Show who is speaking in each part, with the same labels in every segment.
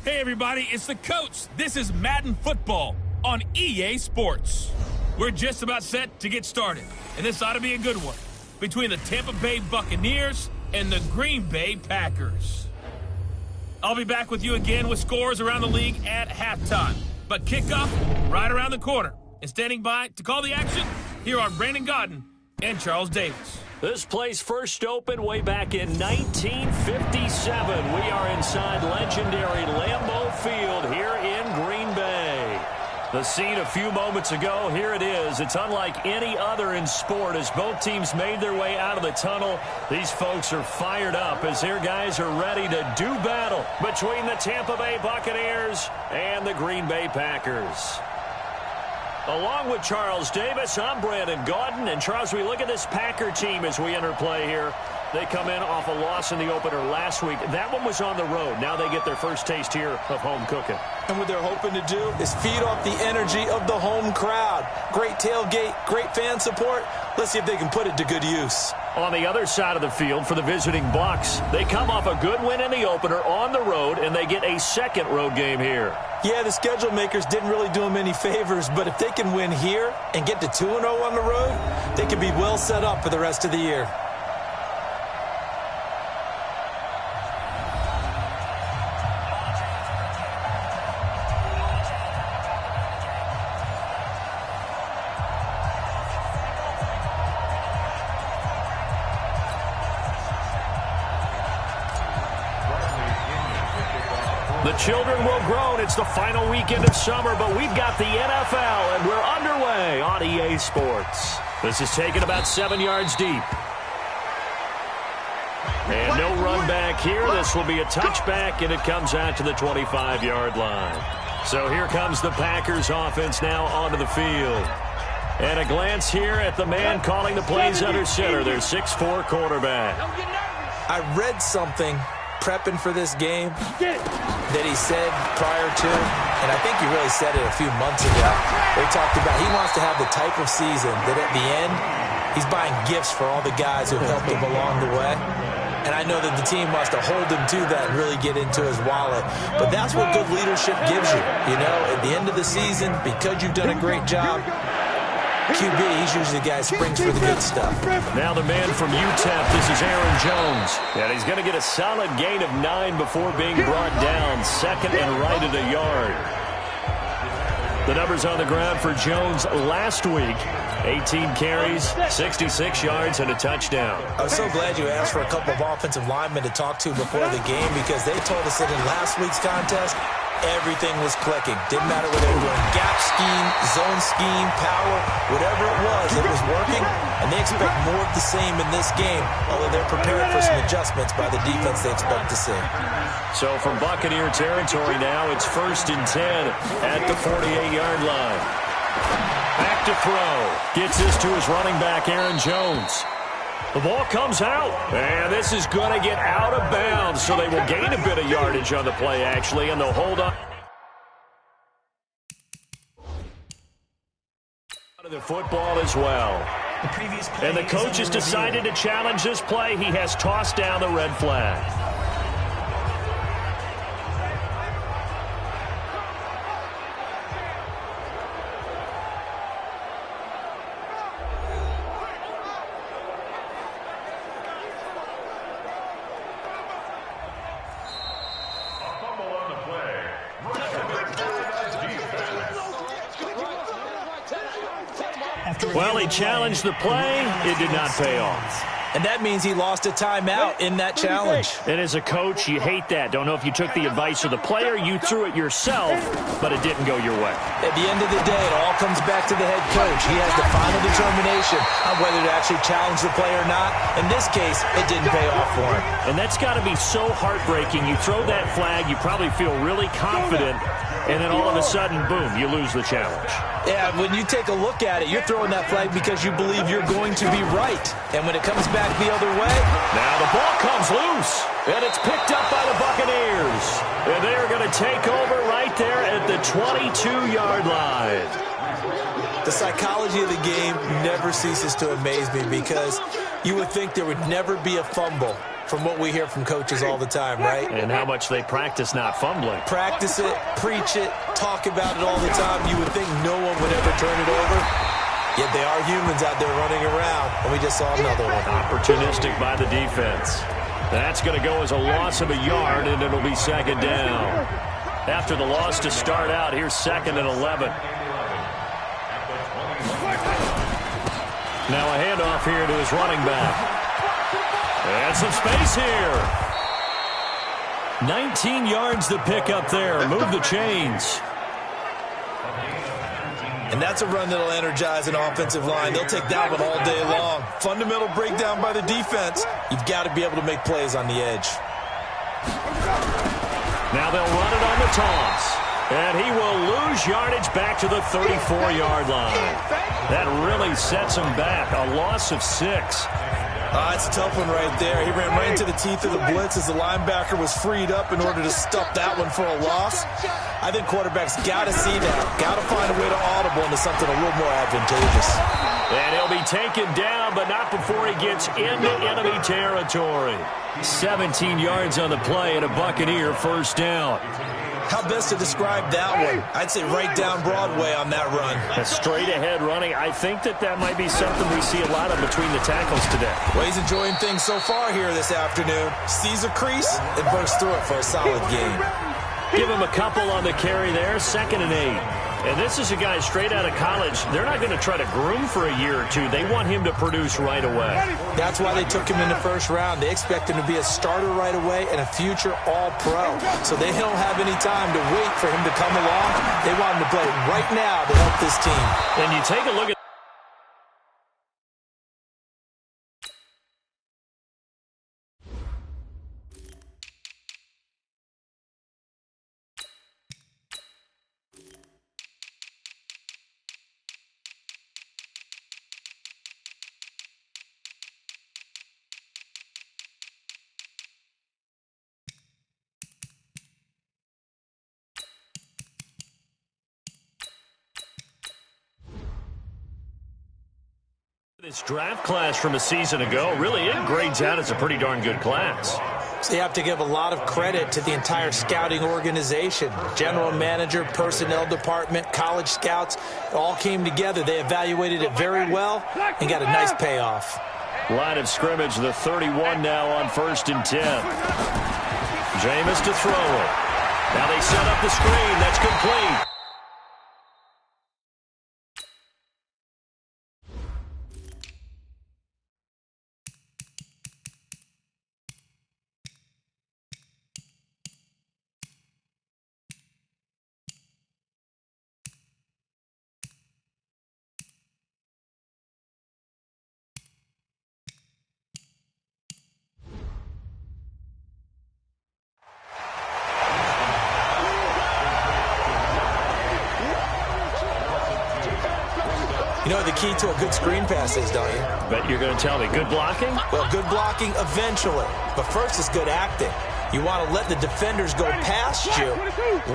Speaker 1: Hey everybody, it's the coach. This is Madden Football on EA Sports. We're just about set to get started, and this ought to be a good one between the Tampa Bay Buccaneers and the Green Bay Packers. I'll be back with you again with scores around the league at halftime, but kickoff right around the corner. And standing by to call the action, here are Brandon Godden and Charles Davis.
Speaker 2: This place first opened way back in 1957. We are inside legendary Lambeau Field here in Green Bay. The scene a few moments ago, here it is. It's unlike any other in sport as both teams made their way out of the tunnel. These folks are fired up as their guys are ready to do battle between the Tampa Bay Buccaneers and the Green Bay Packers. Along with Charles Davis, I'm Brandon Godden. And Charles, we look at this Packer team as we enter play here. They come in off a loss in the opener last week. That one was on the road. Now they get their first taste here of home cooking.
Speaker 3: And what they're hoping to do is feed off the energy of the home crowd. Great tailgate, great fan support. Let's see if they can put it to good use.
Speaker 2: On the other side of the field for the visiting Bucs, they come off a good win in the opener on the road, and they get a second road game here.
Speaker 3: Yeah, the schedule makers didn't really do them any favors, but if they can win here and get to 2-0 on the road, they can be well set up for the rest of the year.
Speaker 2: The children will groan. It's the final weekend of summer, but we've got the NFL, and we're underway on EA Sports. This is taken about 7 yards deep. And no run back here. This will be a touchback, and it comes out to the 25-yard line. So here comes the Packers offense now onto the field. And a glance here at the man calling the plays under center, their 6'4" quarterback.
Speaker 3: I read something prepping for this game that he said prior to, and I think he really said it a few months ago. They talked about he wants to have the type of season that at the end, he's buying gifts for all the guys who helped him along the way. And I know that the team wants to hold him to that and really get into his wallet. But that's what good leadership gives you. You know, at the end of the season, because you've done a great job, QB, he's usually the guy who springs for the good stuff.
Speaker 2: Now the man from UTEP, this is Aaron Jones. And he's going to get a solid gain of 9 before being brought down. Second and right at a yard. The numbers on the ground for Jones last week. 18 carries, 66 yards, and a touchdown.
Speaker 3: I was so glad you asked for a couple of offensive linemen to talk to before the game because they told us that in last week's contest, everything was clicking. Didn't matter whether they were doing gap scheme, zone scheme, power, whatever it was working. And they expect more of the same in this game, although they're prepared for some adjustments by the defense they expect to see.
Speaker 2: So from Buccaneer territory now, it's 1st and 10 at the 48-yard line. Back to throw. Gets this to his running back, Aaron Jones. The ball comes out, and this is going to get out of bounds, so they will gain a bit of yardage on the play, actually, and they'll hold on to the football as well. And the coach has decided to challenge this play. He has tossed down the red flag. Well, he challenged the play. It did not pay off.
Speaker 3: And that means he lost a timeout in that challenge.
Speaker 2: And as a coach, you hate that. Don't know if you took the advice of the player, you threw it yourself, but it didn't go your way.
Speaker 3: At the end of the day, it all comes back to the head coach. He has the final determination on whether to actually challenge the play or not. In this case, it didn't pay off for him.
Speaker 2: And that's got to be so heartbreaking. You throw that flag, you probably feel really confident, and then all of a sudden, boom, you lose the challenge.
Speaker 3: Yeah, when you take a look at it, you're throwing that flag because you believe you're going to be right. And when it comes back the other way,
Speaker 2: now the ball comes loose, and it's picked up by the Buccaneers. And they're going to take over right there at the 22-yard line.
Speaker 3: The psychology of the game never ceases to amaze me because you would think there would never be a fumble from what we hear from coaches all the time, right?
Speaker 2: And how much they practice not fumbling.
Speaker 3: Practice it, preach it, talk about it all the time. You would think no one would ever turn it over. Yet they are humans out there running around, and we just saw another one.
Speaker 2: Opportunistic by the defense. That's going to go as a loss of a yard, and it'll be second down. After the loss to start out, here's 2nd and 11. Now a handoff here to his running back. And some space here. 19 yards to pick up there. Move the chains.
Speaker 3: And that's a run that'll energize an offensive line. They'll take that one all day long. Fundamental breakdown by the defense. You've got to be able to make plays on the edge.
Speaker 2: Now they'll run it on the toss. And he will lose yardage back to the 34-yard line. That really sets him back. A loss of 6.
Speaker 3: It's a tough one right there. He ran right into the teeth of the blitz as the linebacker was freed up in order to stuff that one for a loss. I think quarterbacks got to see that. Got to find a way to audible into something a little more advantageous.
Speaker 2: And he'll be taken down, but not before he gets into enemy territory. 17 yards on the play and a Buccaneer first down.
Speaker 3: How best to describe that one? I'd say right down Broadway on that run.
Speaker 2: A straight-ahead running. I think that might be something we see a lot of between the tackles today.
Speaker 3: Well, he's enjoying things so far here this afternoon. Sees a crease and bursts through it for a solid game.
Speaker 2: Give him a couple on the carry there. 2nd and 8. And this is a guy straight out of college. They're not going to try to groom for a year or two. They want him to produce right away.
Speaker 3: That's why they took him in the first round. They expect him to be a starter right away and a future all-pro. So they don't have any time to wait for him to come along. They want him to play right now to help this team.
Speaker 2: And you take a look at this draft class from a season ago. Really, it grades out as a pretty darn good class.
Speaker 3: So you have to give a lot of credit to the entire scouting organization. General manager, personnel department, college scouts, all came together. They evaluated it very well and got a nice payoff.
Speaker 2: Line of scrimmage, the 31 now on 1st and 10. Jameis to throw it. Now they set up the screen. That's complete.
Speaker 3: You know what the key to a good screen pass is, don't you?
Speaker 2: Bet you're going to tell me. Good blocking?
Speaker 3: Well, good blocking eventually. But first is good acting. You want to let the defenders go past you,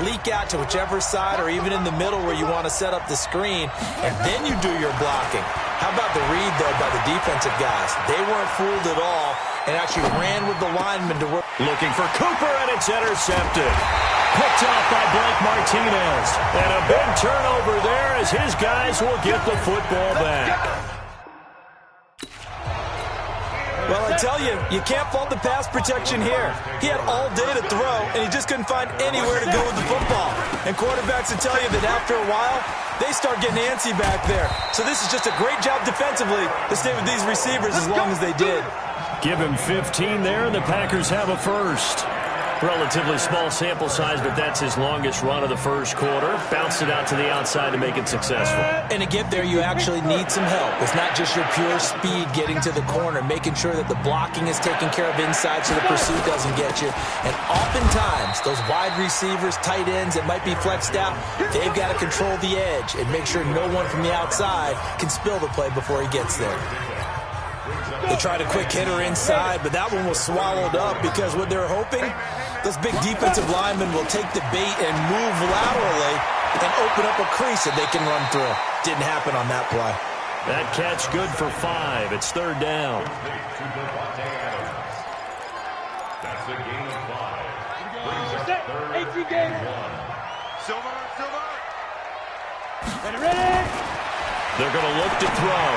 Speaker 3: leak out to whichever side or even in the middle where you want to set up the screen, and then you do your blocking. How about the read, though, by the defensive guys? They weren't fooled at all and actually ran with the linemen to work.
Speaker 2: Looking for Cooper, and it's intercepted. Picked off by Blake Martinez. And a big turnover there as his guys will get the football back.
Speaker 3: Well, I tell you, you can't fault the pass protection here. He had all day to throw, and he just couldn't find anywhere to go with the football. And quarterbacks will tell you that after a while, they start getting antsy back there. So this is just a great job defensively to stay with these receivers as long as they did.
Speaker 2: Give him 15 there, and the Packers have a first. Relatively small sample size, but that's his longest run of the first quarter. Bounced it out to the outside to make it successful.
Speaker 3: And to get there, you actually need some help. It's not just your pure speed getting to the corner, making sure that the blocking is taken care of inside so the pursuit doesn't get you. And oftentimes, those wide receivers, tight ends that might be flexed out, they've got to control the edge and make sure no one from the outside can spill the play before he gets there. They tried a quick hitter inside, but that one was swallowed up because what they're hoping, those big defensive linemen will take the bait and move laterally and open up a crease that they can run through. Didn't happen on that play.
Speaker 2: That catch good for 5. It's third down.
Speaker 4: That's a gain of 5. Brings up 3rd and 1.
Speaker 5: Silver.
Speaker 2: Ready. They're going to look to throw.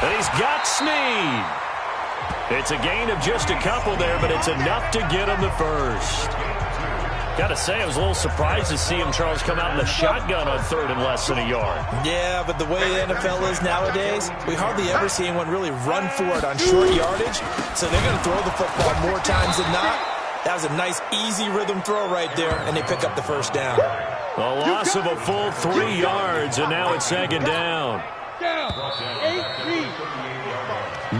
Speaker 2: And he's got Snead. It's a gain of just a couple there, but it's enough to get him the first. Got to say, I was a little surprised to see him, Charles, come out in the shotgun on 3rd and less than a yard.
Speaker 3: Yeah, but the way the NFL is nowadays, we hardly ever see anyone really run for it on short yardage. So they're going to throw the football more times than not. That was a nice, easy rhythm throw right there, and they pick up the first down.
Speaker 2: A loss of a full 3 yards, and now it's 2nd down.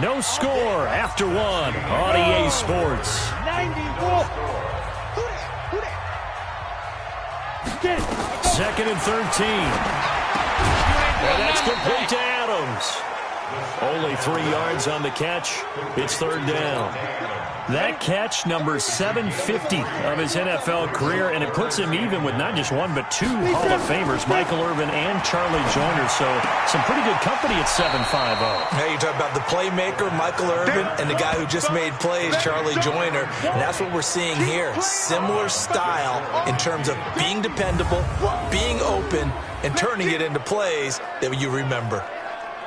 Speaker 2: No score after 1 on EA Sports. 2nd and 13. And that's complete to Adams. Only 3 yards on the catch. It's 3rd down. That catch, number 750 of his NFL career, and it puts him even with not just one but 2 Hall of Famers, Michael Irvin and Charlie Joyner. So some pretty good company at 750.
Speaker 3: Hey, you talk about the playmaker, Michael Irvin, and the guy who just made plays, Charlie Joyner. And that's what we're seeing here. Similar style in terms of being dependable, being open, and turning it into plays that you remember.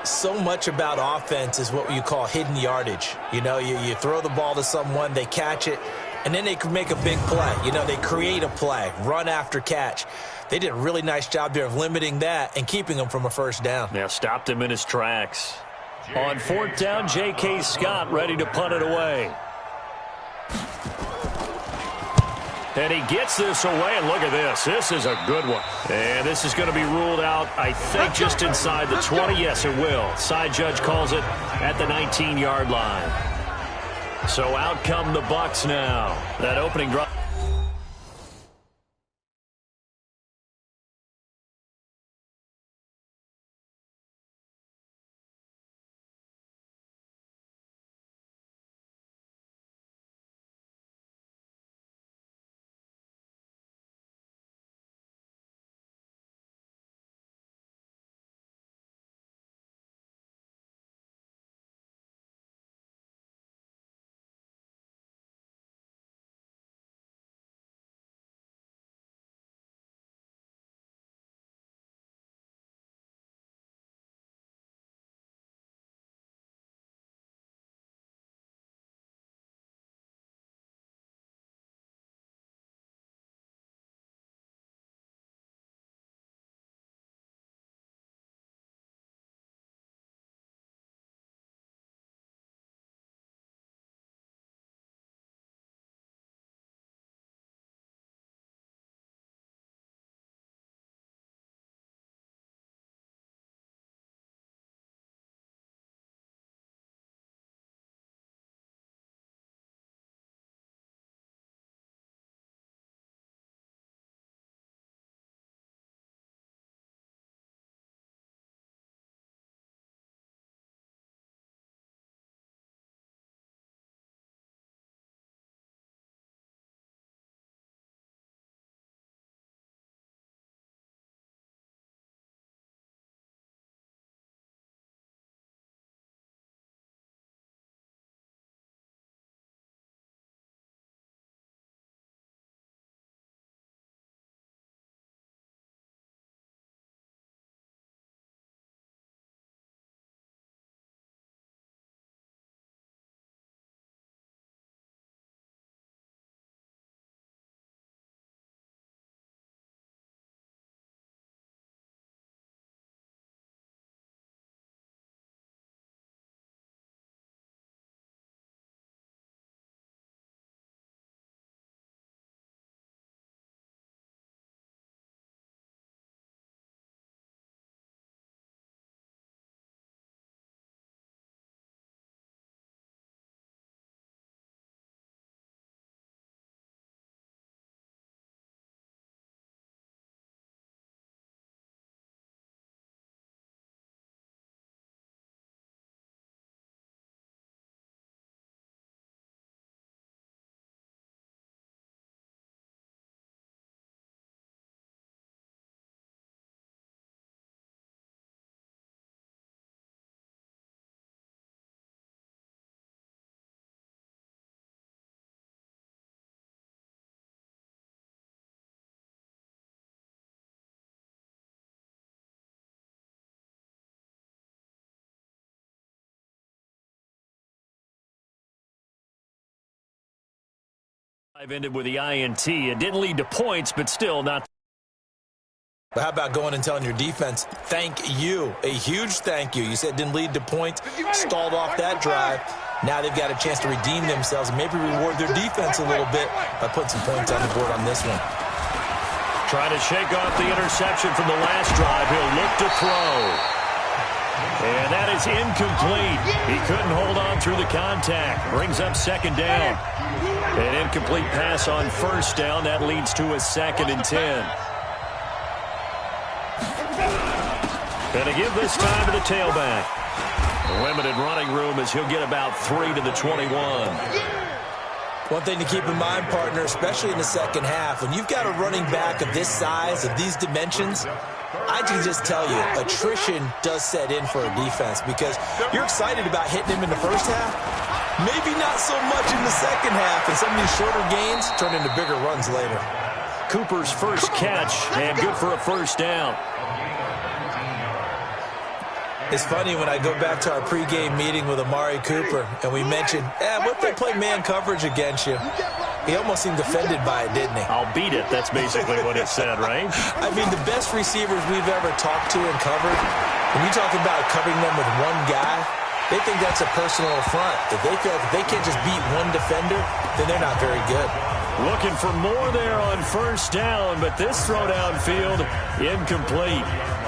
Speaker 3: So much about offense is what you call hidden yardage. You know, you throw the ball to someone, they catch it, and then they can make a big play. You know, they create a play, run after catch. They did a really nice job there of limiting that and keeping him from a first down.
Speaker 2: Yeah, stopped him in his tracks. On 4th down, J.K. Scott ready to punt it away. And he gets this away, and look at this. This is a good one. And this is going to be ruled out, I think, just inside the 20. Yes, it will. Side judge calls it at the 19-yard line. So out come the Bucs now. That opening drive. I've ended with the INT. It didn't lead to points, but still not.
Speaker 3: But how about going and telling your defense, thank you, a huge thank you. You said it didn't lead to points, stalled off that drive. Now they've got a chance to redeem themselves and maybe reward their defense a little bit by putting some points on the board on this one.
Speaker 2: Trying to shake off the interception from the last drive. He'll look to throw. And that is incomplete. He couldn't hold on through the contact. Brings up second down. An incomplete pass on first down. That leads to a 2nd and 10. Going to give this time to the tailback. Limited running room as he'll get about 3 to the 21.
Speaker 3: One thing to keep in mind, partner, especially in the second half, when you've got a running back of this size, of these dimensions, I can just tell you, attrition does set in for a defense because you're excited about hitting him in the first half. Maybe not so much in the second half, and some of these shorter gains turn into bigger runs later.
Speaker 2: Cooper's first catch, and good for a first down.
Speaker 3: It's funny when I go back to our pregame meeting with Amari Cooper, and we mentioned, what if they play man coverage against you? He almost seemed offended by it, didn't he?
Speaker 2: I'll beat it. That's basically what it said, right?
Speaker 3: I mean, the best receivers we've ever talked to and covered, when you talk about covering them with one guy, they think that's a personal affront. If they feel like if they can't just beat one defender, then they're not very good.
Speaker 2: Looking for more there on first down, but this throw downfield, incomplete.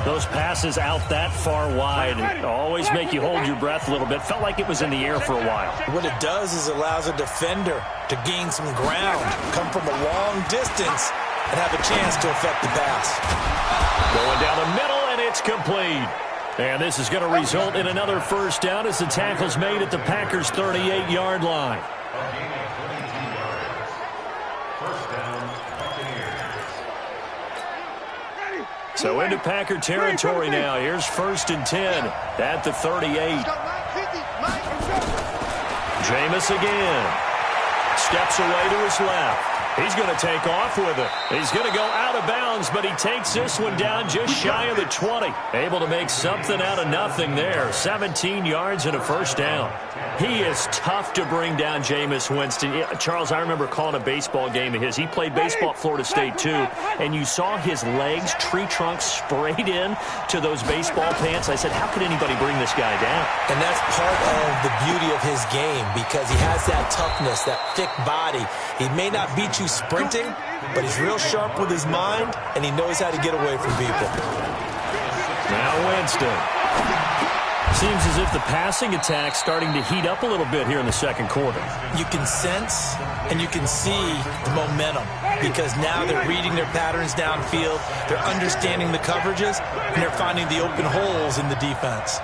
Speaker 2: Those passes out that far wide always make you hold your breath a little bit. Felt like it was in the air for a while.
Speaker 3: What it does is allows a defender to gain some ground, come from a long distance, and have a chance to affect the pass.
Speaker 2: Going down the middle, and it's complete. And this is going to result in another first down as the tackle's made at the Packers' 38-yard line. So into Packer territory now. Here's 1st and 10 at the 38. Jameis again. Steps away to his left. He's going to take off with it. He's going to go out of bounds, but he takes this one down just shy of the 20. Able to make something out of nothing there. 17 yards and a first down. He is tough to bring down, Jameis Winston. Charles, I remember calling a baseball game of his. He played baseball at Florida State, too, and you saw his legs, tree trunks sprayed in to those baseball pants. I said, how could anybody bring this guy down?
Speaker 3: And that's part of the beauty of his game because he has that toughness, that thick body. He may not beat you sprinting, but he's real sharp with his mind, and he knows how to get away from people.
Speaker 2: Now Winston. Seems as if the passing attack's starting to heat up a little bit here in the second quarter.
Speaker 3: You can sense and you can see the momentum because now they're reading their patterns downfield, they're understanding the coverages, and they're finding the open holes in the defense.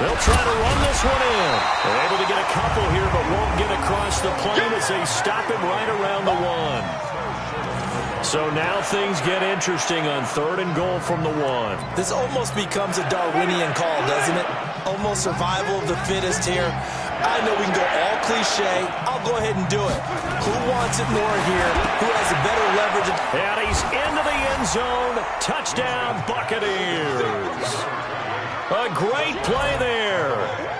Speaker 2: They'll try to run this one in. They're able to get a couple here, but won't get across the plane as they stop him right around the 1. So now things get interesting on 3rd and goal from the 1.
Speaker 3: This almost becomes a Darwinian call, doesn't it? Almost survival of the fittest here. I know we can go all cliche. I'll go ahead and do it. Who wants it more here? Who has a better leverage?
Speaker 2: And he's into the end zone. Touchdown, Buccaneers. A great play there.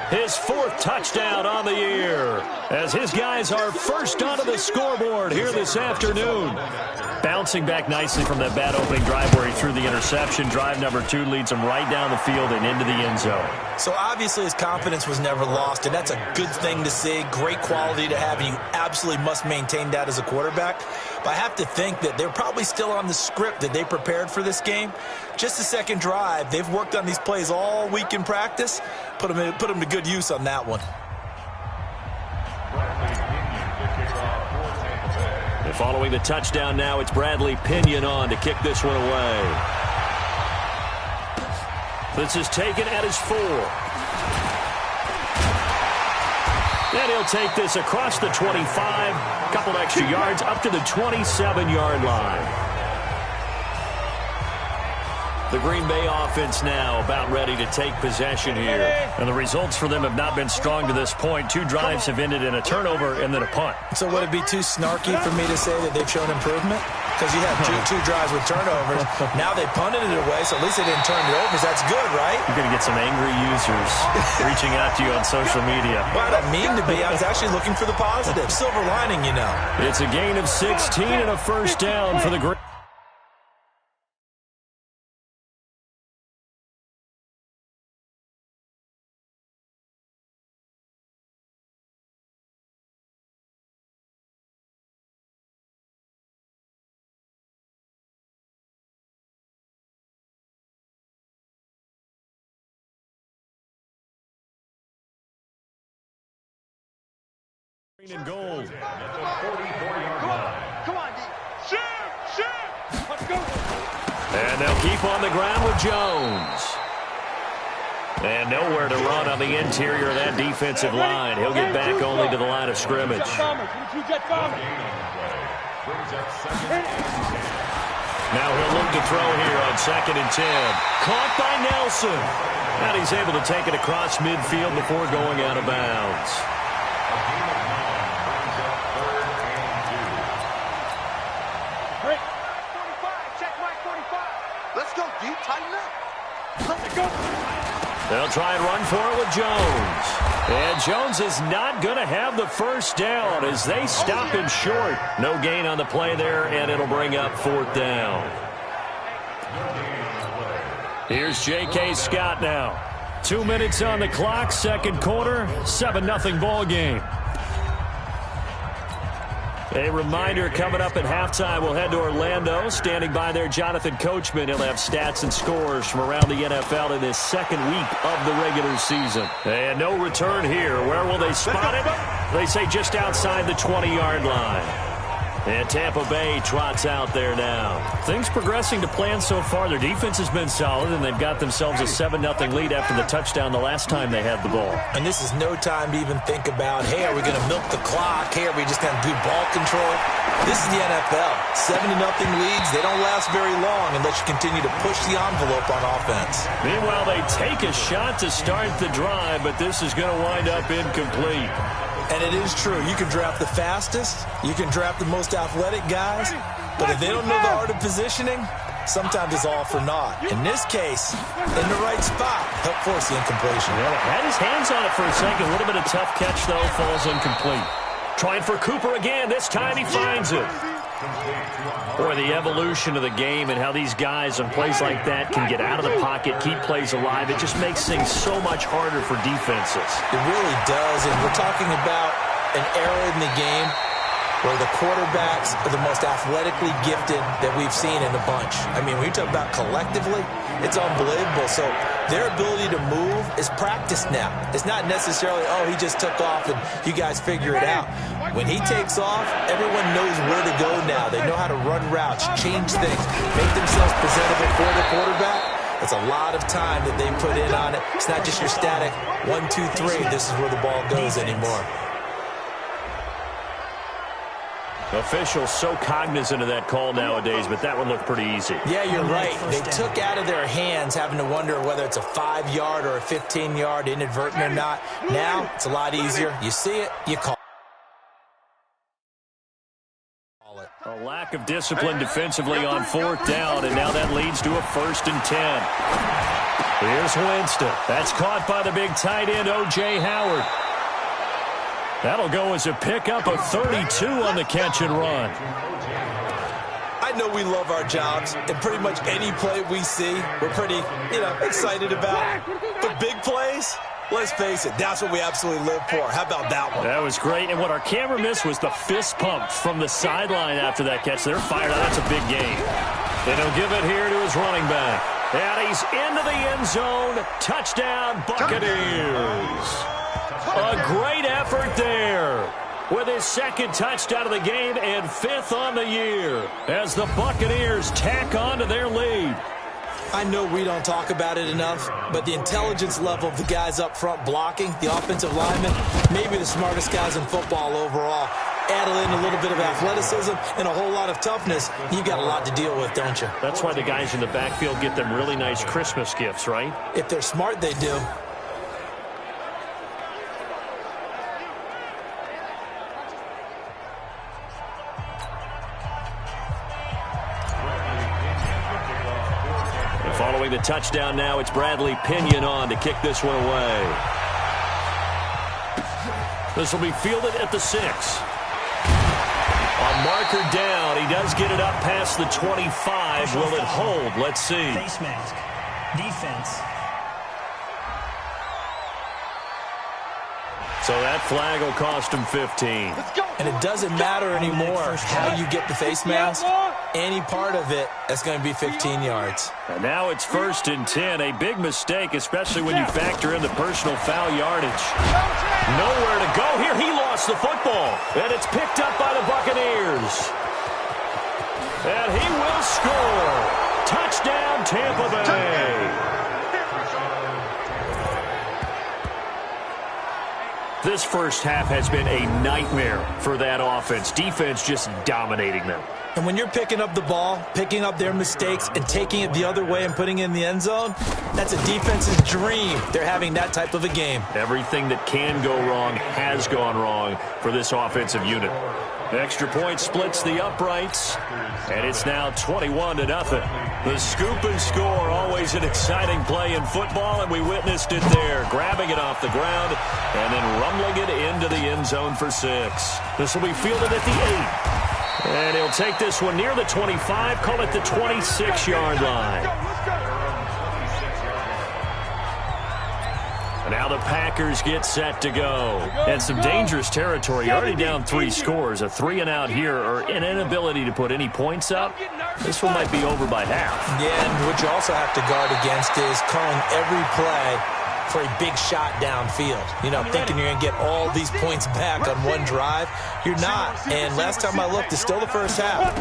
Speaker 2: His 4th touchdown on the year as his guys are first onto the scoreboard here this afternoon. Bouncing back nicely from that bad opening drive where he threw the interception. Drive number 2 leads him right down the field and into the end zone.
Speaker 3: So obviously his confidence was never lost, and that's a good thing to see. Great quality to have, and you absolutely must maintain that as a quarterback. But I have to think that they're probably still on the script that they prepared for this game. Just the second drive. They've worked on these plays all week in practice. Put them to good use on that one.
Speaker 2: And following the touchdown now, it's Bradley Pinion on to kick this one away. This is taken at his 4. And he'll take this across the 25, a couple extra yards, up to the 27-yard line. The Green Bay offense now about ready to take possession here. And the results for them have not been strong to this point. 2 drives have ended in a turnover and then a punt.
Speaker 3: So would it be too snarky for me to say that they've shown improvement? because you had two drives with turnovers. Now they punted it away, so at least they didn't turn it over. So that's good, right?
Speaker 2: You're going to get some angry users reaching out to you on social media.
Speaker 3: Well, I don't mean to be. I was actually looking for the positive. Silver lining, you know.
Speaker 2: It's a gain of 16 and a first down for the Green. Green and gold.
Speaker 4: Come on, D. Shoot! Let's go.
Speaker 2: And they'll keep on the ground with Jones. And nowhere to run on the interior of that defensive line. He'll get back only to the line of scrimmage. Now he'll look to throw here on 2nd and 10. Caught by Nelson. And he's able to take it across midfield before going out of bounds.
Speaker 4: Let's go, D. Tighten up. Let's go.
Speaker 2: They'll try and run for it with Jones. And Jones is not going to have the first down as they stop him short. No gain on the play there, and it'll bring up 4th down. Here's J.K. Scott now. 2 minutes on the clock, second quarter, 7-0 ball game. A reminder coming up at halftime, we'll head to Orlando. Standing by there, Jonathan Coachman. He'll have stats and scores from around the NFL in this second week of the regular season. And no return here. Where will they spot it? They say just outside the 20-yard line. And Tampa Bay trots out there now. Things progressing to plan so far. Their defense has been solid, and they've got themselves a 7-0 lead after the touchdown the last time they had the ball.
Speaker 3: And this is no time to even think about, hey, are we going to milk the clock? Hey, are we just going to do ball control? This is the NFL. 7-0 leads, they don't last very long unless you continue to push the envelope on offense.
Speaker 2: Meanwhile, they take a shot to start the drive, but this is going to wind up incomplete.
Speaker 3: And it is true. You can draft the fastest. You can draft the most athletic guys. But if they don't know the art of positioning, sometimes it's all for naught. In this case, in the right spot, help force the incompletion.
Speaker 2: Well, had his hands on it for a second. A little bit of tough catch, though. Falls incomplete. Trying for Cooper again. This time he finds it. Boy, the evolution of the game and how these guys on plays like that can get out of the pocket, keep plays alive, it just makes things so much harder for defenses.
Speaker 3: It really does, and we're talking about an era in the game where the quarterbacks are the most athletically gifted that we've seen in a bunch. I mean, when you talk about collectively, it's unbelievable. So their ability to move is practiced now. It's not necessarily, oh, he just took off and you guys figure it out. When he takes off, everyone knows where to go now. They know how to run routes, change things, make themselves presentable for the quarterback. That's a lot of time that they put in on it. It's not just your static 1, 2, 3. This is where the ball goes anymore.
Speaker 2: Officials so cognizant of that call nowadays, but that one looked pretty easy.
Speaker 3: Yeah, you're right. They took out of their hands having to wonder whether it's a 5-yard or a 15-yard inadvertent or not. Now, it's a lot easier. You see it, you call it.
Speaker 2: A lack of discipline defensively on 4th down, and now that leads to a 1st and 10. Here's Winston. That's caught by the big tight end, O.J. Howard. That'll go as a pickup of 32 on the catch and run.
Speaker 3: I know we love our jobs, and pretty much any play we see, we're pretty, excited about. But big plays, let's face it, that's what we absolutely live for. How about that one?
Speaker 2: That was great, and what our camera missed was the fist pump from the sideline after that catch. They're fired out. That's a big game. And he'll give it here to his running back. And he's into the end zone. Touchdown, Buccaneers. A great effort there with his second touchdown of the game and 5th on the year as the Buccaneers tack on to their lead.
Speaker 3: I know we don't talk about it enough, but the intelligence level of the guys up front blocking, the offensive linemen, maybe the smartest guys in football overall. Add in a little bit of athleticism and a whole lot of toughness, you got a lot to deal with, don't you?
Speaker 2: That's why the guys in the backfield get them really nice Christmas gifts, right?
Speaker 3: If they're smart, they do.
Speaker 2: Throwing the touchdown now, it's Bradley Pinion on to kick this one away. This will be fielded at the 6. On marker down, he does get it up past the 25. Will it hold? Let's see.
Speaker 5: Face mask. Defense.
Speaker 2: So that flag will cost him 15.
Speaker 3: And it doesn't matter anymore how you get the face mask. Any part of it, that's going to be 15 yards.
Speaker 2: And now it's 1st and 10. A big mistake, especially when you factor in the personal foul yardage. Nowhere to go here. He lost the football. And it's picked up by the Buccaneers. And he will score. Touchdown, Tampa Bay. This first half has been a nightmare for that offense. Defense just dominating them.
Speaker 3: And when you're picking up the ball, picking up their mistakes, and taking it the other way and putting it in the end zone, that's a defense's dream. They're having that type of a game. Everything that can go wrong has gone wrong for this offensive unit.
Speaker 2: Extra point splits the uprights, and it's now 21-0. The scoop and score, always an exciting play in football, and we witnessed it there, grabbing it off the ground and then rumbling it into the end zone for 6. This will be fielded at the 8, and he'll take this one near the 25, call it the 26-yard line. Now the Packers get set to go. And some dangerous territory. Already down 3 scores. A 3-and-out here, or an inability to put any points up. This one might be over by half.
Speaker 3: Yeah, and what you also have to guard against is calling every play for a big shot downfield. You know, thinking you're going to get all these points back on one drive. You're not. And last time I looked, it's still the first half.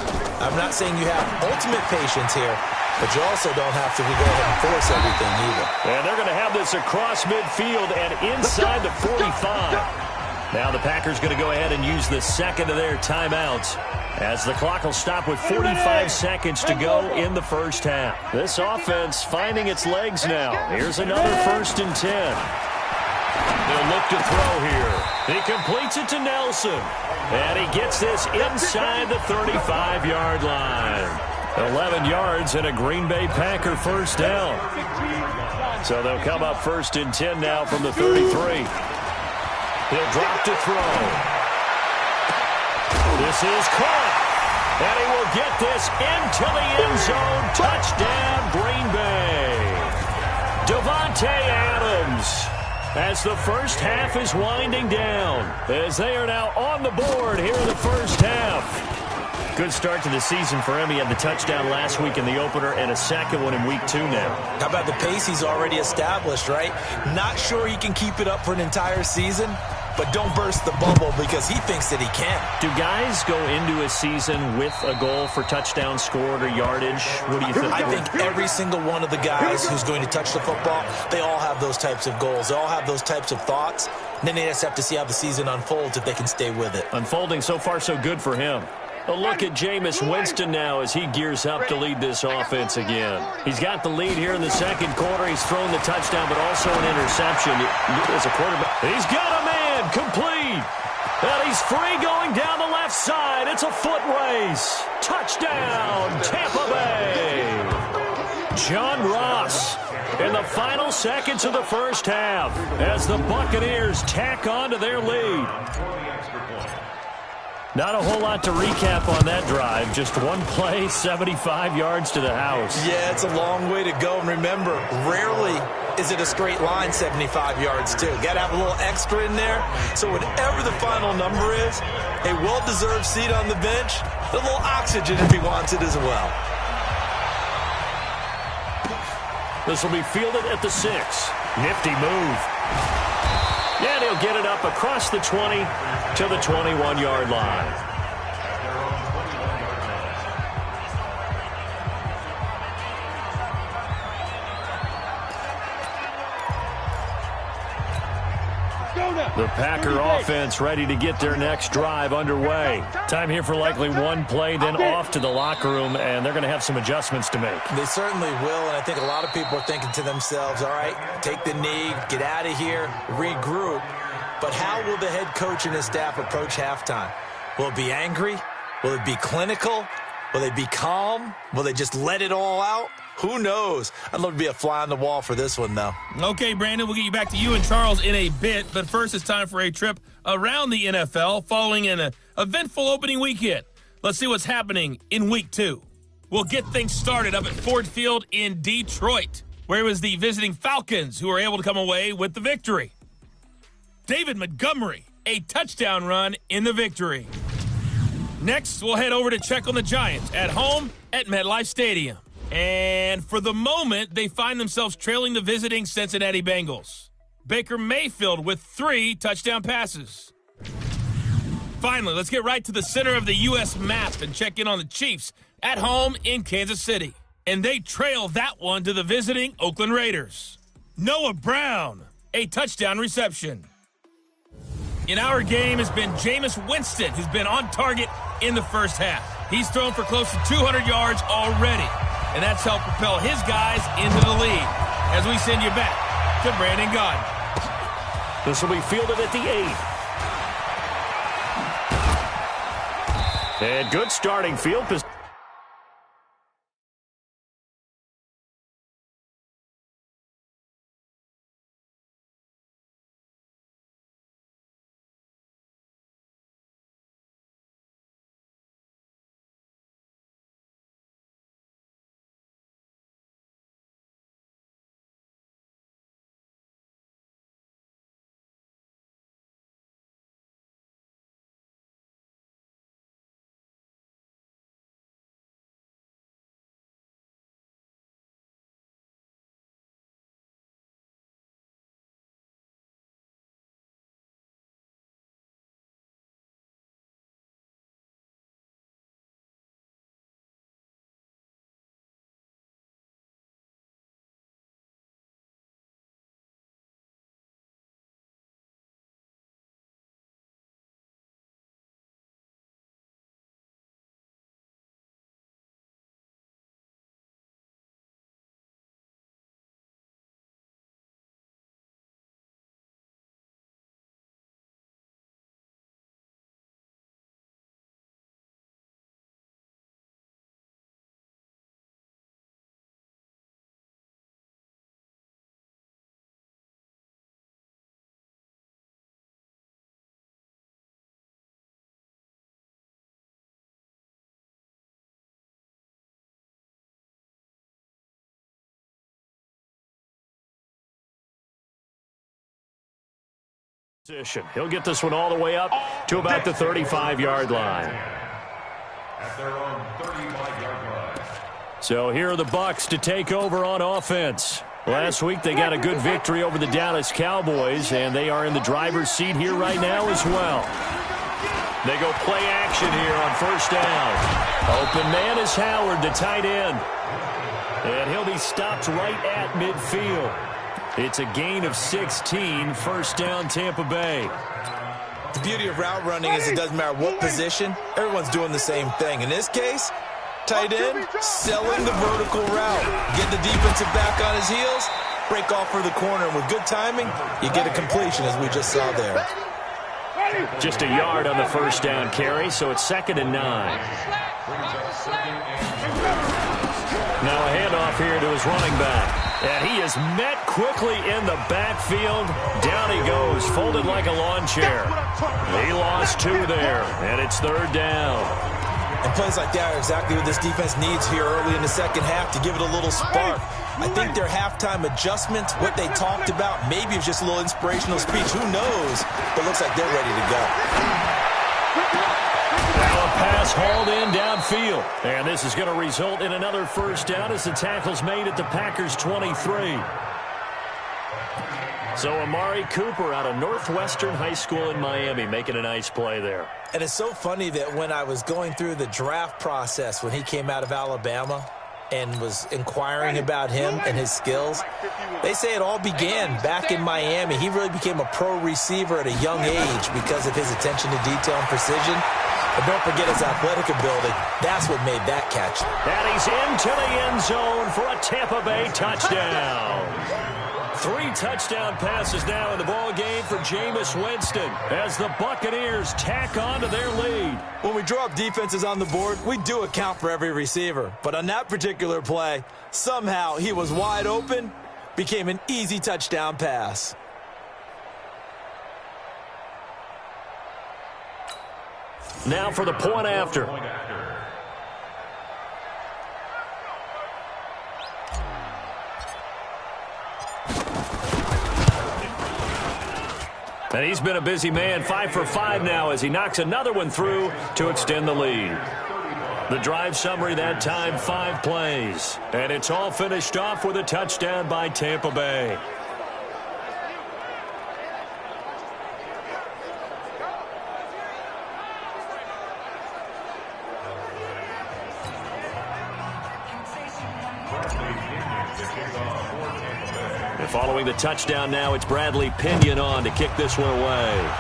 Speaker 3: I'm not saying you have ultimate patience here, but you also don't have to go ahead and force everything either.
Speaker 2: And they're going to have this across midfield and inside the 45. Now the Packers going to go ahead and use the second of their timeouts as the clock will stop with 45 seconds to go in the first half. This offense finding its legs now. Here's another 1st and 10. They'll look to throw here. He completes it to Nelson. And he gets this inside the 35-yard line. 11 yards and a Green Bay Packer first down. So they'll come up 1st and 10 now from the 33. He'll drop to throw. This is caught. And he will get this into the end zone. Touchdown, Green Bay. Devontae Adams. As the first half is winding down, as they are now on the board here in the first half. Good start to the season for him. He had the touchdown last week in the opener and a second one in week 2 now.
Speaker 3: How about the pace he's already established, right? Not sure he can keep it up for an entire season, but don't burst the bubble because he thinks that he can.
Speaker 2: Do guys go into a season with a goal for touchdown scored or yardage? What do you think?
Speaker 3: I think every single one of the guys who's going to touch the football, they all have those types of goals. They all have those types of thoughts. And then they just have to see how the season unfolds if they can stay with it.
Speaker 2: Unfolding so far so good for him. A look at Jameis Winston now as he gears up to lead this offense again. He's got the lead here in the second quarter. He's thrown the touchdown, but also an interception as a quarterback. He's got a man complete. And he's free going down the left side. It's a foot race. Touchdown, Tampa Bay. John Ross in the final seconds of the first half as the Buccaneers tack on to their lead. Not a whole lot to recap on that drive. Just one play, 75 yards to the house.
Speaker 3: Yeah, it's a long way to go. And remember, rarely is it a straight line 75 yards, too. Got to have a little extra in there. So whatever the final number is, a well-deserved seat on the bench, a little oxygen if he wants it as well.
Speaker 2: This will be fielded at the 6. Nifty move. And he'll get it up across the 20 to the 21-yard line. The Packer offense ready to get their next drive underway. Time here for likely one play, then off to the locker room, and they're going to have some adjustments to make.
Speaker 3: They certainly will, and I think a lot of people are thinking to themselves, all right, take the knee, get out of here, regroup. But how will the head coach and his staff approach halftime? Will it be angry? Will it be clinical? Will they be calm? Will they just let it all out? Who knows? I'd love to be a fly on the wall for this one, though.
Speaker 1: Okay, Brandon, we'll get you back to you and Charles in a bit. But first, it's time for a trip around the NFL following an eventful opening weekend. Let's see what's happening in Week 2. We'll get things started up at Ford Field in Detroit, where it was the visiting Falcons who were able to come away with the victory. David Montgomery, a touchdown run in the victory. Next, we'll head over to check on the Giants at home at MetLife Stadium. And for the moment, they find themselves trailing the visiting Cincinnati Bengals. Baker Mayfield with 3 touchdown passes. Finally, let's get right to the center of the U.S. map and check in on the Chiefs at home in Kansas City. And they trail that one to the visiting Oakland Raiders. Noah Brown, a touchdown reception. In our game has been Jameis Winston, who's been on target in the first half. He's thrown for close to 200 yards already, and that's helped propel his guys into the lead. As we send you back to Brandon Gaudin.
Speaker 2: This will be fielded at the 8. And good starting field position. He'll get this one all the way up to about the 35-yard line.
Speaker 4: At their own 35-yard line.
Speaker 2: So here are the Bucs to take over on offense. Last week they got a good victory over the Dallas Cowboys, and they are in the driver's seat here right now as well. They go play action here on first down. Open man is Howard, the tight end. And he'll be stopped right at midfield. It's a gain of 16, first down Tampa Bay.
Speaker 3: The beauty of route running is it doesn't matter what position, everyone's doing the same thing. In this case, tight end, selling the vertical route. Get the defensive back on his heels, break off for the corner. And with good timing, you get a completion as we just saw there.
Speaker 2: Just a yard on the first down carry, so it's 2nd and 9. Now a handoff here to his running back. And he is met quickly in the backfield. Down he goes, folded like a lawn chair. He lost 2 there, and it's 3rd down.
Speaker 3: And plays like that are exactly what this defense needs here early in the second half to give it a little spark. I think their halftime adjustments, what they talked about, maybe it's just a little inspirational speech. Who knows? But it looks like they're ready to go.
Speaker 2: Now a pass hauled in downfield. And this is going to result in another first down as the tackle's made at the Packers' 23. So Amari Cooper out of Northwestern High School in Miami making a nice play there.
Speaker 3: And it's so funny that when I was going through the draft process when he came out of Alabama and was inquiring about him and his skills, they say it all began back in Miami. He really became a pro receiver at a young age because of his attention to detail and precision. And don't forget his athletic ability. That's what made that catch.
Speaker 2: And he's into the end zone for a Tampa Bay touchdown. 3 touchdown passes now in the ball game for Jameis Winston as the Buccaneers tack on to their lead.
Speaker 3: When we draw up defenses on the board, we do account for every receiver. But on that particular play, somehow he was wide open, became an easy touchdown pass.
Speaker 2: Now for the point after. And he's been a busy man, 5 for 5 now as he knocks another one through to extend the lead. The drive summary that time, 5 plays. And it's all finished off with a touchdown by Tampa Bay. And following the touchdown now, it's Bradley Pinion on to kick this one away.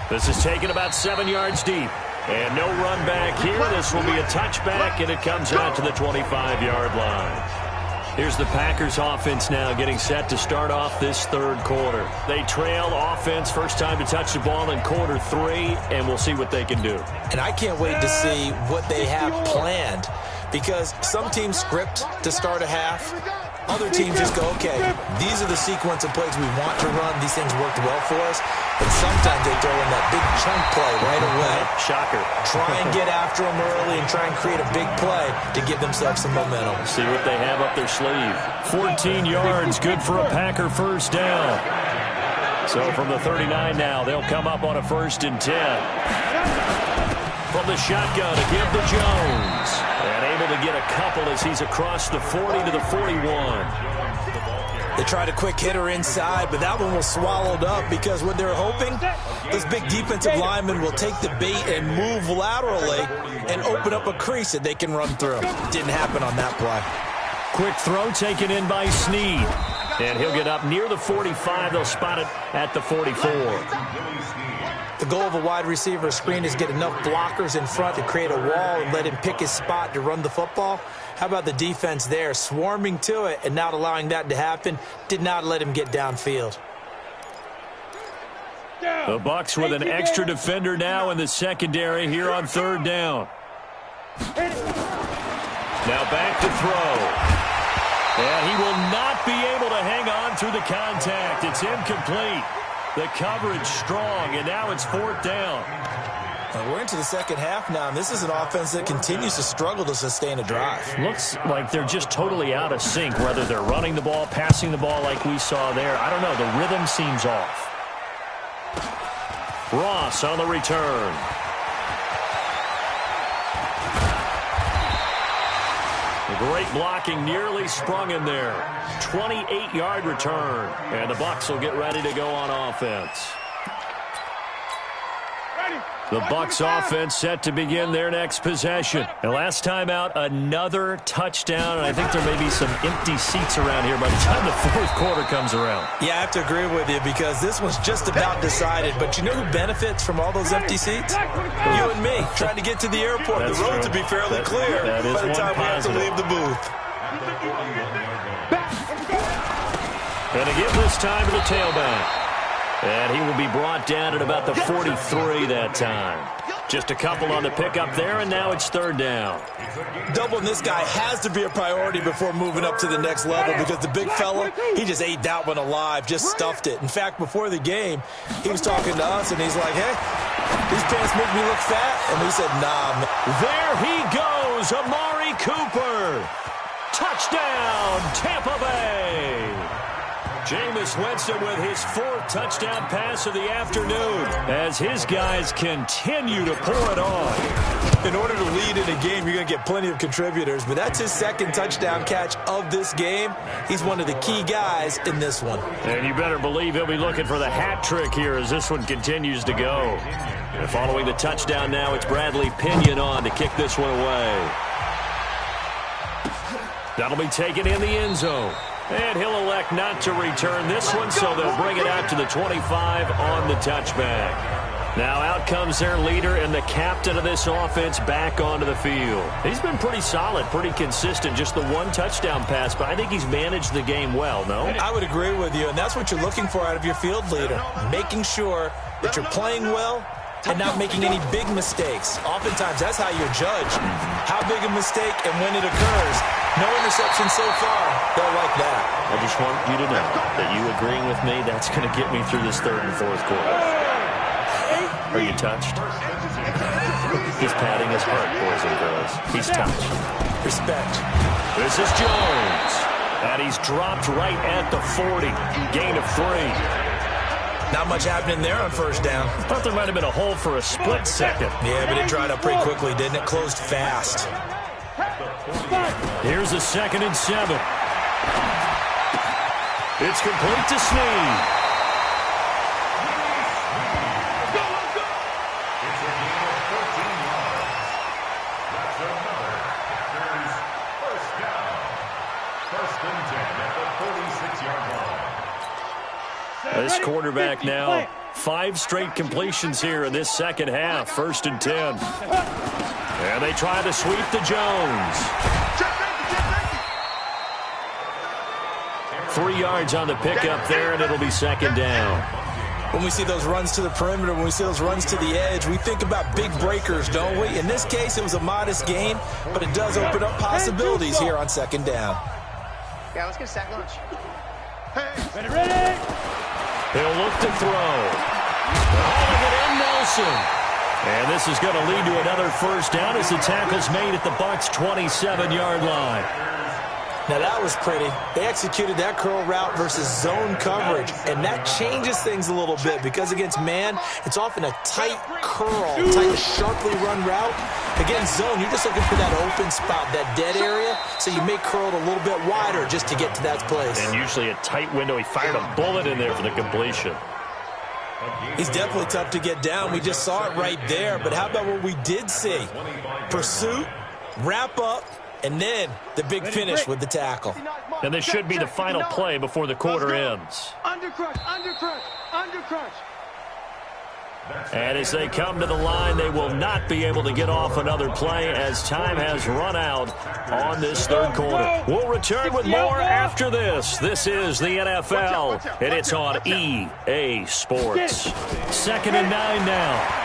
Speaker 2: This is taken about 7 yards deep. And no run back here. This will be a touchback, and it comes out to the 25-yard line. Here's the Packers offense now getting set to start off this third quarter. They trail offense, first time to touch the ball in quarter 3, and we'll see what they can do.
Speaker 3: And I can't wait to see what they have planned, because some teams script to start a half. Other teams just go, okay, these are the sequence of plays we want to run. These things worked well for us. But sometimes they throw in that big chunk play right away.
Speaker 2: Shocker.
Speaker 3: Try and get after them early and try and create a big play to give themselves some momentum.
Speaker 2: See what they have up their sleeve. 14 yards, good for a Packer first down. So from the 39 now, they'll come up on a 1st and 10. From the shotgun to give to Jones. And able to get a couple as he's across the 40 to the 41.
Speaker 3: They tried a quick hitter inside, but that one was swallowed up because what they're hoping, this big defensive lineman will take the bait and move laterally and open up a crease that they can run through. Didn't happen on that play.
Speaker 2: Quick throw taken in by Snead. And he'll get up near the 45. They'll spot it at the 44.
Speaker 3: The goal of a wide receiver screen is get enough blockers in front to create a wall and let him pick his spot to run the football. How about the defense there, swarming to it and not allowing that to happen? Did not let him get downfield.
Speaker 2: The Bucs with an extra defender now in the secondary here on 3rd down. Now back to throw. And he will not be able to hang on through the contact. It's incomplete. The coverage strong, and now it's 4th down.
Speaker 3: We're into the second half now, and this is an offense that continues to struggle to sustain a drive.
Speaker 2: Looks like they're just totally out of sync, whether they're running the ball, passing the ball like we saw there. I don't know. The rhythm seems off. Ross on the return. Great blocking, nearly sprung in there. 28-yard return, and the Bucs will get ready to go on offense. The Bucs offense set to begin their next possession. And last time out, another touchdown, and I think there may be some empty seats around here by the time the 4th quarter comes around.
Speaker 3: Yeah, I have to agree with you because this one's just about decided. But you know who benefits from all those empty seats? You and me, trying to get to the airport.
Speaker 2: That's
Speaker 3: the road
Speaker 2: true.
Speaker 3: to be fairly clear
Speaker 2: by
Speaker 3: the time we have to leave the booth.
Speaker 2: And to give this time to the tailback. And he will be brought down at about the 43 that time. Just a couple on the pickup there, and now it's 3rd down.
Speaker 3: Doubling this guy has to be a priority before moving up to the next level because the big fella, he just ate that one alive, just stuffed it. In fact, before the game, he was talking to us, and he's like, hey, these pants make me look fat. And we said, nah, man.
Speaker 2: There he goes, Amari Cooper. Touchdown, Tampa Bay. Jameis Winston with his 4th touchdown pass of the afternoon as his guys continue to pour it on.
Speaker 3: In order to lead in a game, you're going to get plenty of contributors, but that's his 2nd touchdown catch of this game. He's one of the key guys in this one.
Speaker 2: And you better believe he'll be looking for the hat trick here as this one continues to go. And following the touchdown now, it's Bradley Pinion on to kick this one away. That'll be taken in the end zone. And he'll elect not to return this one, so they'll bring it out to the 25 on the touchback. Now out comes their leader and the captain of this offense back onto the field. He's been pretty solid, pretty consistent, just the one touchdown pass, but I think he's managed the game well, no?
Speaker 3: I would agree with you, and that's what you're looking for out of your field leader, making sure that you're playing well and not making any big mistakes. Oftentimes, that's how you're judged. How big a mistake and when it occurs. No interception so far. They'll like that.
Speaker 2: I just want you to know that you agreeing with me, that's going to get me through this third and fourth quarter. Are you touched? He's patting his heart, boys and girls. He's touched.
Speaker 3: Respect.
Speaker 2: This is Jones. And he's dropped right at the 40. Gain of 3.
Speaker 3: Not much happening there on first down.
Speaker 2: Thought there might have been a hole for a split second.
Speaker 3: Yeah, but it dried up pretty quickly, didn't it? Closed fast.
Speaker 2: Here's a 2nd and 7. It's complete to Snead. This quarterback now, 5 straight completions here in this second half. 1st and 10. And they try to sweep to Jones. 3 yards on the pickup there, and it'll be 2nd down.
Speaker 3: When we see those runs to the perimeter, when we see those runs to the edge, we think about big breakers, don't we? In this case, it was a modest gain, but it does open up possibilities here on 2nd down.
Speaker 6: Yeah, let's get a sack lunch.
Speaker 4: Ready?
Speaker 2: He'll look to throw. Hauling it in, Nelson. And this is going to lead to another first down as the tackle's made at the Bucs' 27-yard line.
Speaker 3: Now that was pretty. They executed that curl route versus zone coverage, and that changes things a little bit because against man, it's often a tight curl, tight, sharply run route. Against zone, you're just looking for that open spot, that dead area, so you may curl it a little bit wider just to get to that place.
Speaker 2: And usually a tight window. He fired a bullet in there for the completion.
Speaker 3: He's definitely tough to get down. We just saw it right there, but how about what we did see? Pursuit, wrap up, and then the big finish with the tackle.
Speaker 2: And this should be the final play before the quarter ends.
Speaker 4: Undercrush, undercrush, undercrush.
Speaker 2: And as they come to the line, they will not be able to get off another play as time has run out on this third quarter. We'll return with more after this. This is the NFL, and it's on EA Sports. 2nd and 9 now.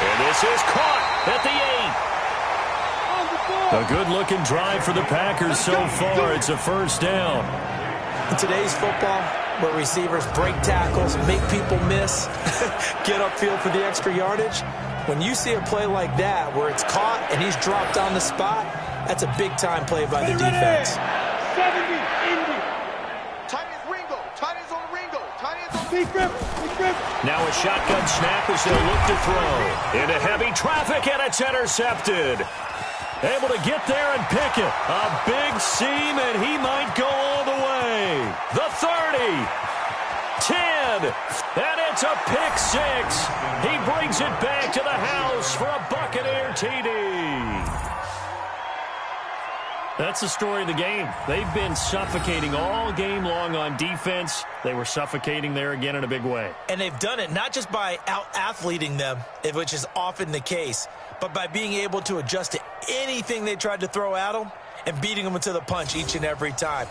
Speaker 2: And this is caught at the 8. A good-looking drive for the Packers so far. It's a first down.
Speaker 3: In today's football, where receivers break tackles, make people miss, get upfield for the extra yardage, when you see a play like that where it's caught and he's dropped on the spot, that's a big-time play by the defense.
Speaker 4: 70, Indy.
Speaker 6: Tight ends Ringo. Tight ends on Ringo. Tight ends on
Speaker 4: Big grip, big grip.
Speaker 2: Now a shotgun snap as they'll look to throw. Into heavy traffic, and it's intercepted. Able to get there and pick it. A big seam, and he might go all the way. The 30. 10. And it's a pick 6. He brings it back to the house for a Buccaneer TD. That's the story of the game. They've been suffocating all game long on defense. They were suffocating there again in a big way.
Speaker 3: And they've done it not just by out-athleting them, which is often the case, but by being able to adjust to anything they tried to throw at them and beating them to the punch each and every time.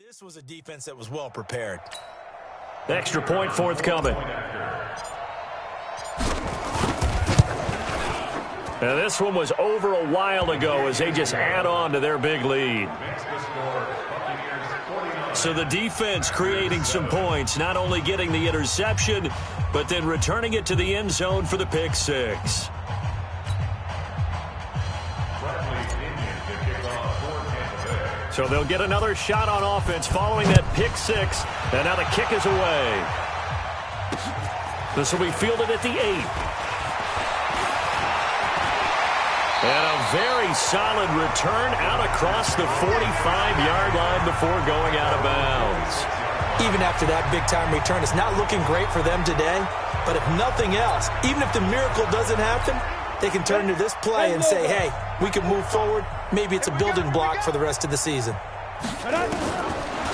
Speaker 3: This was a defense that was well prepared.
Speaker 2: Extra point forthcoming. Now this one was over a while ago as they just add on to their big lead. So the defense creating some points, not only getting the interception, but then returning it to the end zone for the pick 6. So they'll get another shot on offense following that pick six. And now the kick is away. This will be fielded at the 8. And a very solid return out across the 45-yard line before going out of bounds.
Speaker 3: Even after that big-time return, it's not looking great for them today. But if nothing else, even if the miracle doesn't happen, they can turn to this play and say, hey, we can move forward. Maybe it's a building block for the rest of the season.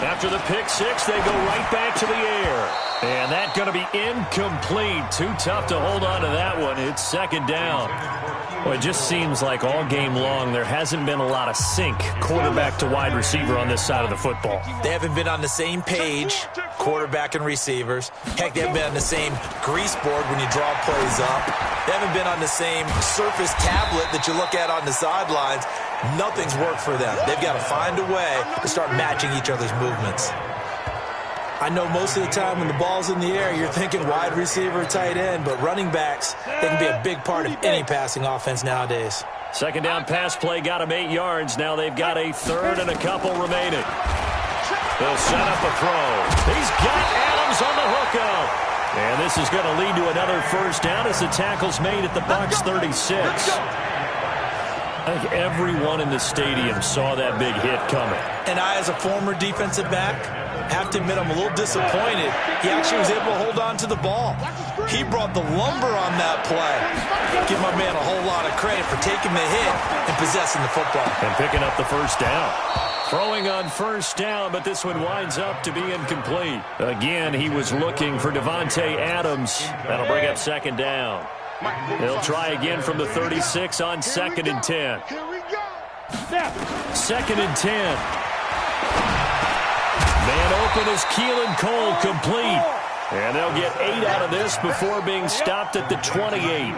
Speaker 2: After the pick six, they go right back to the air. And that's going to be incomplete. Too tough to hold on to that one. It's second down. Well, it just seems like all game long there hasn't been a lot of sync quarterback to wide receiver on this side of the football.
Speaker 3: They haven't been on the same page, quarterback and receivers. Heck, they haven't been on the same grease board when you draw plays up. They haven't been on the same Surface tablet that you look at on the sidelines. Nothing's worked for them. They've got to find a way to start matching each other's movements. I know most of the time when the ball's in the air, you're thinking wide receiver, tight end, but running backs, they can be a big part of any passing offense nowadays.
Speaker 2: Second down pass play got him 8 yards. Now they've got a third and a couple remaining. They'll set up a throw. He's got Adams on the hookup. And this is going to lead to another first down as the tackle's made at the Bucs 36. I think everyone in the stadium saw that big hit coming.
Speaker 3: And I, as a former defensive back, have to admit I'm a little disappointed. He actually was able to hold on to the ball. He brought the lumber on that play. Give my man a whole lot of credit for taking the hit and possessing the football.
Speaker 2: And picking up the first down. Throwing on first down, but this one winds up to be incomplete. Again, he was looking for Devontae Adams. That'll bring up second down. They'll try again from the 36 on second and 10. Second and 10. Man open is Keelan Cole, complete. And they'll get 8 out of this before being stopped at the 28.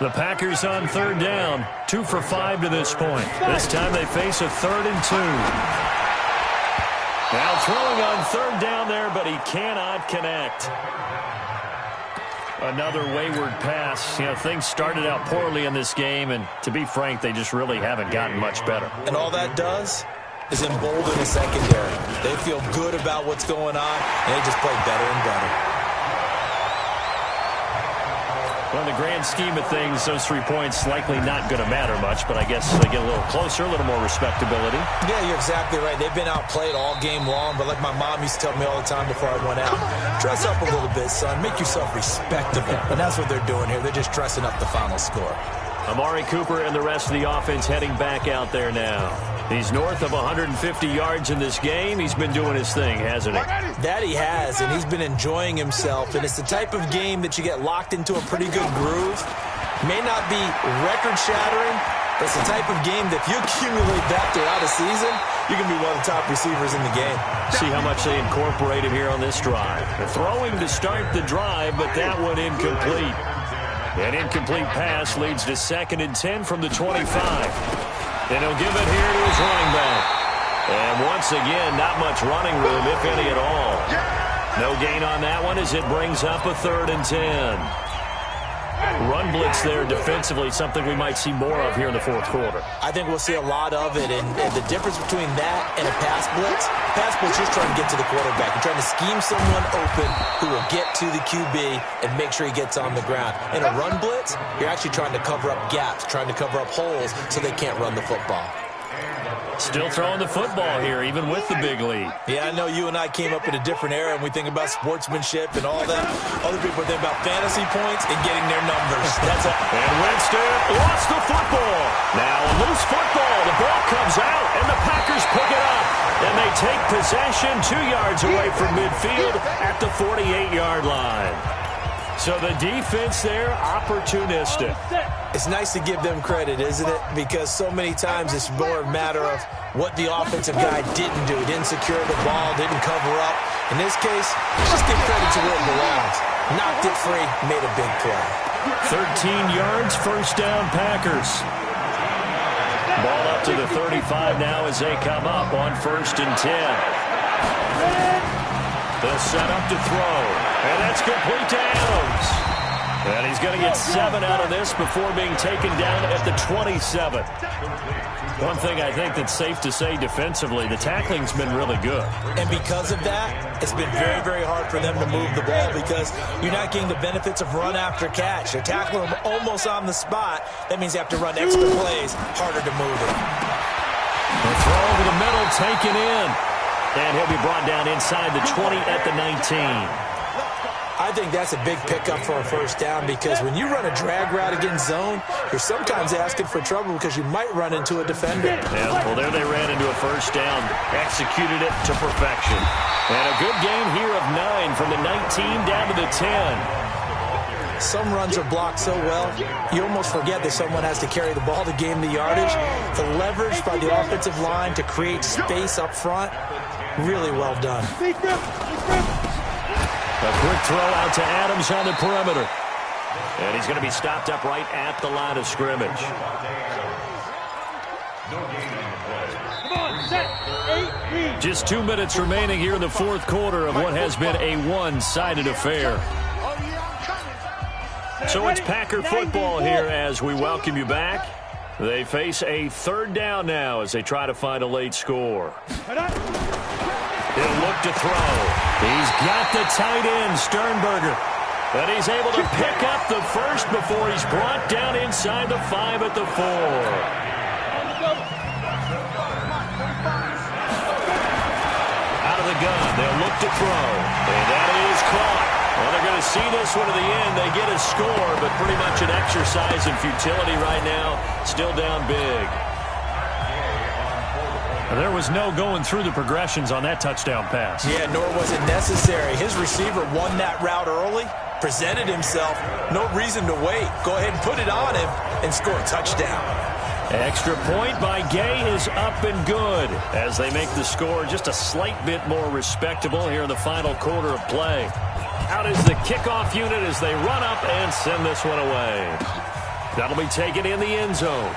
Speaker 2: The Packers on third down, 2 for 5 to this point. This time they face a 3rd and 2. Now throwing on third down there, but he cannot connect. Another wayward pass. You know, things started out poorly in this game, and to be frank, they just really haven't gotten much better.
Speaker 3: And all that does is embolden the secondary. They feel good about what's going on, and they just play better and better.
Speaker 2: Well, in the grand scheme of things, those 3 points likely not going to matter much, but I guess they get a little closer, a little more respectability.
Speaker 3: Yeah, you're exactly right. They've been outplayed all game long, but like my mom used to tell me all the time before I went out, dress up a little bit, son. Make yourself respectable. And that's what they're doing here. They're just dressing up the final score.
Speaker 2: Amari Cooper and the rest of the offense heading back out there now. He's north of 150 yards in this game. He's been doing his thing, hasn't he?
Speaker 3: That he has, and he's been enjoying himself. And it's the type of game that you get locked into a pretty good groove. May not be record-shattering, but it's the type of game that if you accumulate that throughout a season, you can be one of the top receivers in the game.
Speaker 2: See how much they incorporate him here on this drive. They're throwing to start the drive, but that one incomplete. An incomplete pass leads to 2nd and 10 from the 25. And he'll give it here to his running back. And once again, not much running room, if any at all. No gain on that one as it brings up a 3rd and 10. Run blitz there defensively, something we might see more of here in the 4th quarter.
Speaker 3: I think we'll see a lot of it, and the difference between that and a pass blitz is trying to get to the quarterback. You're trying to scheme someone open who will get to the QB and make sure he gets on the ground. In a run blitz, you're actually trying to cover up gaps, trying to cover up holes so they can't run the football.
Speaker 2: Still throwing the football here, even with the big lead.
Speaker 3: Yeah, I know you and I came up in a different era, and we think about sportsmanship and all that. Other people think about fantasy points and getting their numbers. That's it.
Speaker 2: And Winston lost the football. Now a loose football. The ball comes out, and the Packers pick it up. And they take possession 2 yards away from midfield at the 48-yard line. So the defense there, opportunistic.
Speaker 3: It's nice to give them credit, isn't it? Because so many times it's more a matter of what the offensive guy didn't do. Didn't secure the ball, didn't cover up. In this case, just give credit to where it belongs. Knocked it free, made a big play.
Speaker 2: 13 yards, first down, Packers. Ball up to the 35 now as they come up on 1st and 10. They'll set up to throw. And that's complete to Adams. And he's going to get 7 out of this before being taken down at the 27. One thing I think that's safe to say defensively, the tackling's been really good.
Speaker 3: And because of that, it's been very, very hard for them to move the ball because you're not getting the benefits of run after catch. They're tackling them almost on the spot. That means you have to run extra plays, harder to move it.
Speaker 2: The throw over the middle, taken in. And he'll be brought down inside the 20 at the 19.
Speaker 3: I think that's a big pickup for a first down because when you run a drag route against zone, you're sometimes asking for trouble because you might run into a defender.
Speaker 2: Yeah, well, there they ran into a first down, executed it to perfection. And a good gain here of 9 from the 19 down to the 10.
Speaker 3: Some runs are blocked so well, you almost forget that someone has to carry the ball to gain the yardage. The leverage by the offensive line to create space up front, really well done.
Speaker 2: A quick throw out to Adams on the perimeter. And he's going to be stopped up right at the line of scrimmage. Just 2 minutes remaining here in the fourth quarter of what has been a one-sided affair. So it's Packer football here as we welcome you back. They face a third down now as they try to find a late score. He'll look to throw. He's got the tight end, Sternberger. And he's able to pick up the first before he's brought down inside the 5 at the 4. Out of the gun, they'll look to throw. And that is caught. Well, they're going to see this one to the end. They get a score, but pretty much an exercise in futility right now. Still down big. There was no going through the progressions on that touchdown pass.
Speaker 3: Yeah, nor was it necessary. His receiver won that route early, presented himself. No reason to wait. Go ahead and put it on him and score a touchdown.
Speaker 2: Extra point by Gay is up and good as they make the score just a slight bit more respectable here in the final quarter of play. Out is the kickoff unit as they run up and send this one away. That'll be taken in the end zone.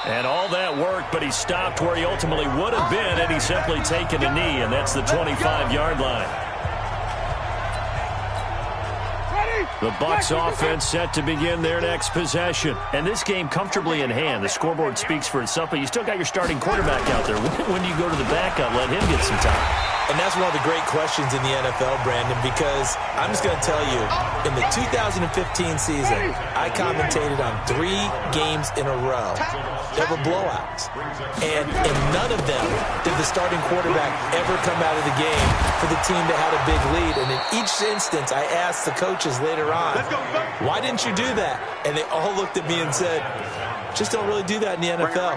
Speaker 2: And all that worked, but he stopped where he ultimately would have been had he simply taken a knee, and that's the 25-yard line. The Bucs offense set to begin their next possession. And this game comfortably in hand. The scoreboard speaks for itself, but you still got your starting quarterback out there. When do you go to the backup, let him get some time?
Speaker 3: And that's one of the great questions in the NFL, Brandon, because I'm just going to tell you, in the 2015 season, I commentated on 3 games in a row. There were blowouts. And in none of them did the starting quarterback ever come out of the game for the team that had a big lead. And in each instance, I asked the coaches later on, why didn't you do that? And they all looked at me and said, just don't really do that in the NFL.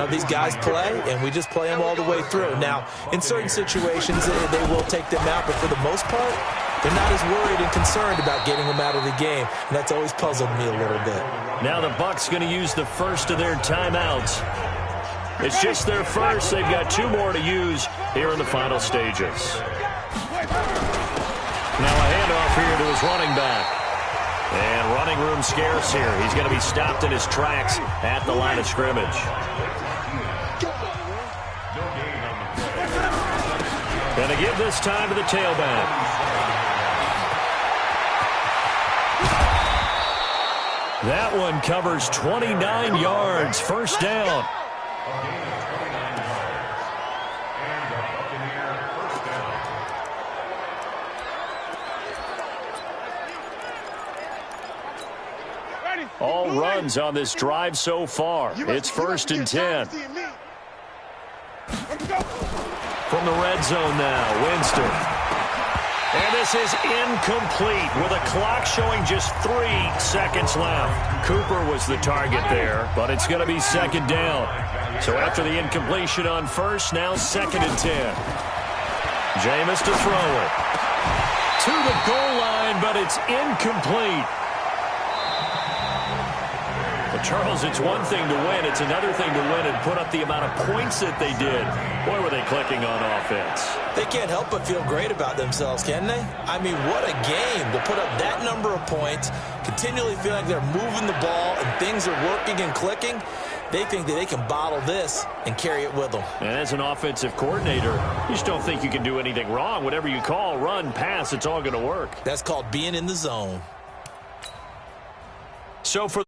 Speaker 3: These guys play, and we just play them all the way through. Now, in certain situations, they will take them out, but for the most part, they're not as worried and concerned about getting them out of the game, and that's always puzzled me a little bit.
Speaker 2: Now the Bucs going to use the first of their timeouts. It's just their first. They've got 2 more to use here in the final stages. Now a handoff here to his running back. And running room scarce here. He's going to be stopped in his tracks at the line of scrimmage. Going to give this time to the tailback. That one covers 29 yards. First down. All runs on this drive so far. It's 1st and 10. From the red zone now, Winston. And this is incomplete with a clock showing just 3 seconds left. Cooper was the target there, but it's going to be 2nd down. So after the incompletion on first, now 2nd and 10. Jameis to throw it. To the goal line, but it's incomplete. Charles, it's one thing to win. It's another thing to win and put up the amount of points that they did. Boy, were they clicking on offense.
Speaker 3: They can't help but feel great about themselves, can they? I mean, what a game to put up that number of points, continually feel like they're moving the ball and things are working and clicking. They think that they can bottle this and carry it with them.
Speaker 2: And as an offensive coordinator, you just don't think you can do anything wrong. Whatever you call, run, pass, it's all going to work.
Speaker 3: That's called being in the zone.
Speaker 2: So for